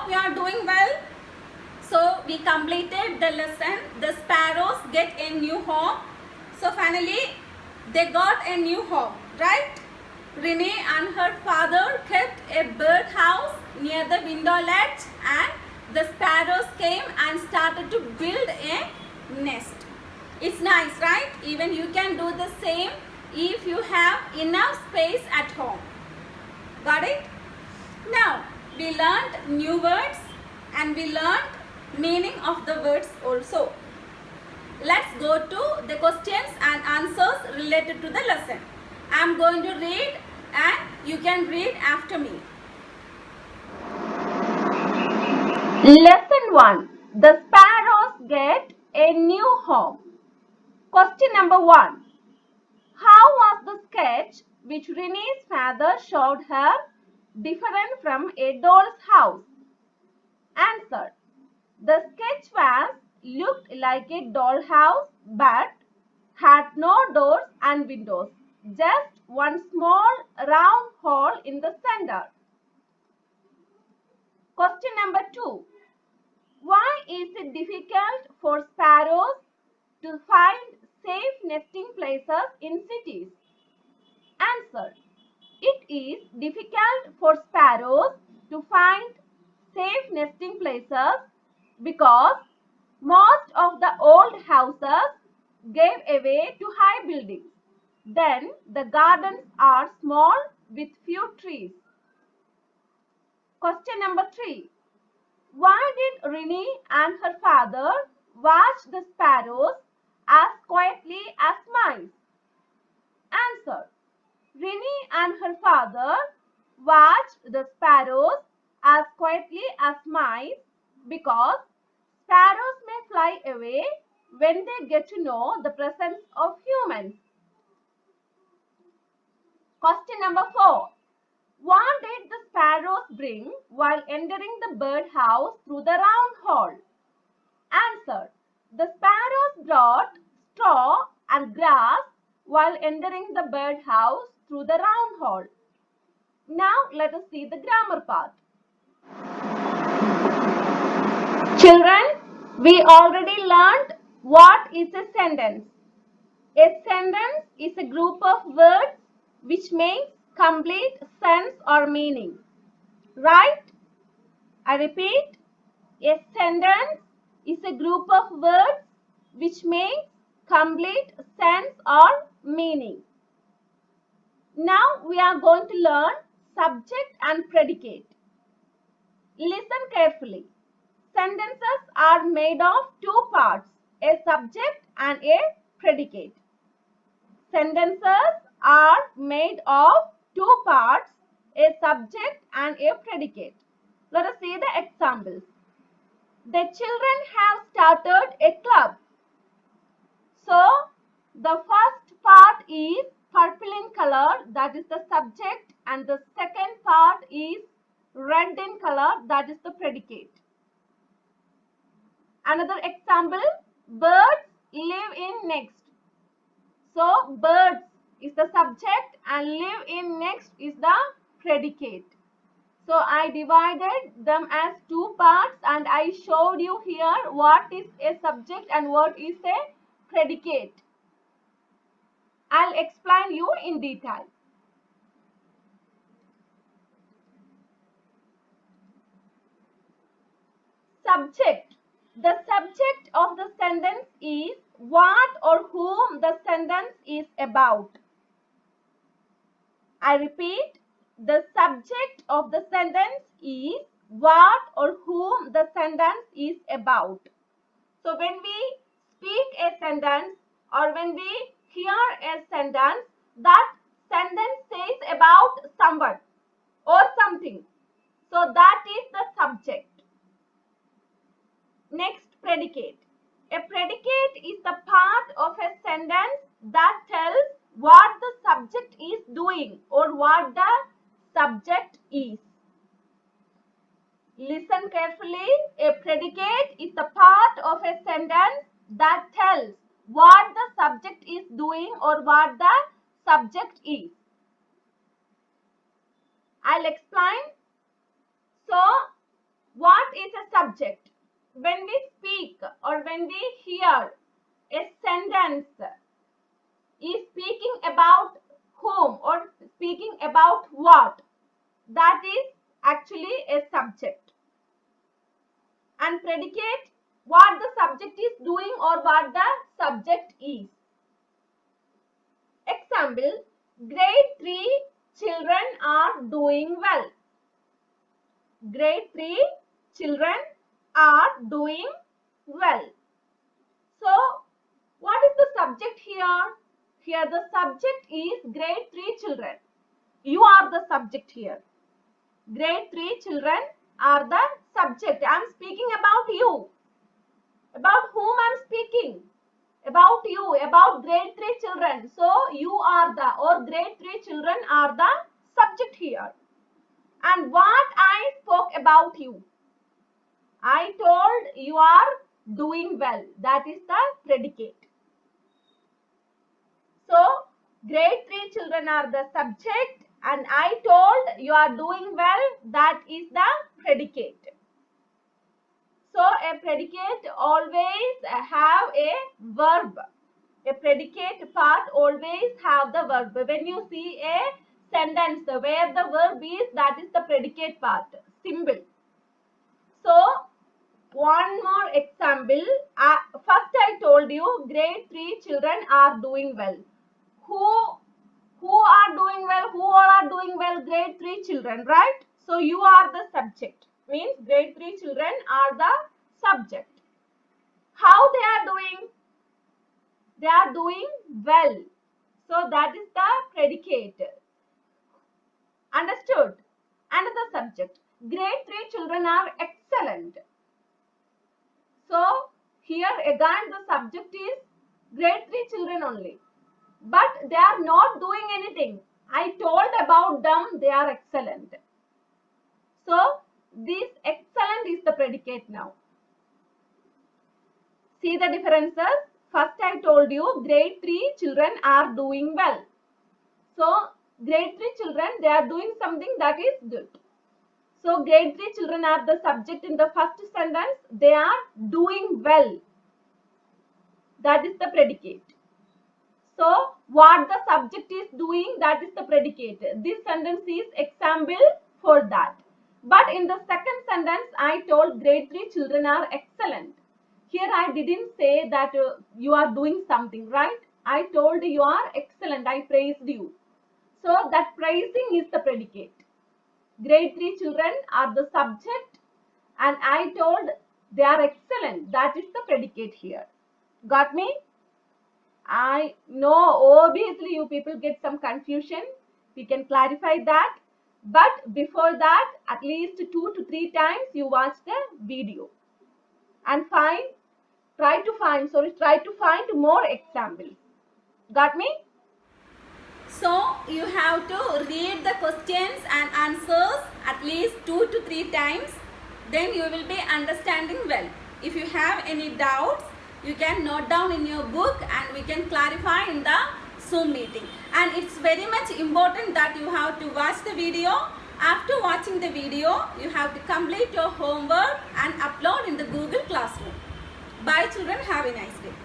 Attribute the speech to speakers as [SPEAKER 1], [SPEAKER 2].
[SPEAKER 1] hope you are doing well. So we completed the lesson. The sparrows get a new home. So finally they got a new home, right? Renee and her father kept a bird house near the window ledge, and the sparrows came and started to build a nest. It's nice, right? Even you can do the same if you have enough space at home. Got it? Now we learned new words and we learned meaning of the words also. Let's go to the questions and answers related to the lesson. I am going to read and you can read after me. Lesson 1. The sparrows get a new home. Question number 1. How was the sketch which Renee's father showed her different from a doll's house? Answer. The sketch looked like a dollhouse but had no doors and windows, just one small round hole in the center. Question number 2. Why is it difficult for sparrows to find safe nesting places in cities? Answer. It is difficult for sparrows to find safe nesting places because most of the old houses gave away to high buildings. Then the gardens are small with few trees. Question number 3. Why did Renee and her father watch the sparrows as quietly as mice? Answer. Renee and her father watched the sparrows as quietly as mice because sparrows may fly away when they get to know the presence of humans. Question number 4. What did the sparrows bring while entering the birdhouse through the round hole? Answer. The sparrows brought straw and grass while entering the birdhouse through the round hole. Now let us see the grammar part. Children, we already learned what is a sentence. A sentence is a group of words which makes complete sense or meaning. Right? I repeat, a sentence is a group of words which makes complete sense or meaning. Now we are going to learn subject and predicate. Listen carefully. Sentences are made of two parts, a subject and a predicate. Sentences are made of two parts, a subject and a predicate. Let us see the examples. The children have started a club. So, the first part is purple in color, that is the subject, and the second part is red in color, that is the predicate. Another example, birds live in next. So, birds is the subject and live in next is the predicate. So, I divided them as two parts and I showed you here what is a subject and what is a predicate. I'll explain you in detail. Subject. The subject of the sentence is what or whom the sentence is about. I repeat, the subject of the sentence is what or whom the sentence is about. So when we speak a sentence or when we hear a sentence, that sentence says about someone or something. So that is the subject. Next, predicate. A predicate is the part of a sentence that tells what the subject is doing or what the subject is. Listen carefully. A predicate is the part of a sentence that tells what the subject is doing or what the subject is. I'll explain. So, what subject. When we speak or when we hear a sentence is speaking about whom or speaking about what, that is actually a subject. And predicate, what the subject is doing or what the subject is. Example, grade 3 children are doing well. Grade 3 children are doing well. So, what is the subject here? Here the subject is grade 3 children. You are the subject here. Grade 3 children are the subject. I am speaking about you. About whom I am speaking? About you, about grade 3 children. So, you are the, or grade 3 children are the subject here. And what I spoke about you? I told you are doing well. That is the predicate. So, grade 3 children are the subject and I told you are doing well. That is the predicate. So, a predicate always have a verb. A predicate part always have the verb. When you see a sentence where the verb is, that is the predicate part. Symbol. So, one more example. First I told you grade 3 children are doing well. Who are doing well? Who all are doing well? Grade 3 children, right? So, you are the subject. Means grade 3 children are the subject. How they are doing? They are doing well. So, that is the predicate. Understood? Another subject. Grade 3 children are excellent. So, here again the subject is grade 3 children only. But they are not doing anything. I told about them, they are excellent. So, this excellent is the predicate now. See the differences? First I told you grade 3 children are doing well. So, grade 3 children, they are doing something that is good. So, grade 3 children are the subject in the first sentence. They are doing well. That is the predicate. So, what the subject is doing, that is the predicate. This sentence is example for that. But in the second sentence, I told grade 3 children are excellent. Here I didn't say that you are doing something, right? I told you are excellent. I praised you. So, that praising is the predicate. Grade 3 children are the subject and I told they are excellent. That is the predicate here. Got me? I know obviously you people get some confusion. We can clarify that. But before that, at least 2 to 3 times you watch the video. And try to find more examples. Got me? So you have to read the questions and answers at least 2 to 3 times. Then you will be understanding well. If you have any doubts, you can note down in your book and we can clarify in the Zoom meeting. And it's very much important that you have to watch the video. After watching the video, you have to complete your homework and upload in the Google Classroom. Bye children, have a nice day.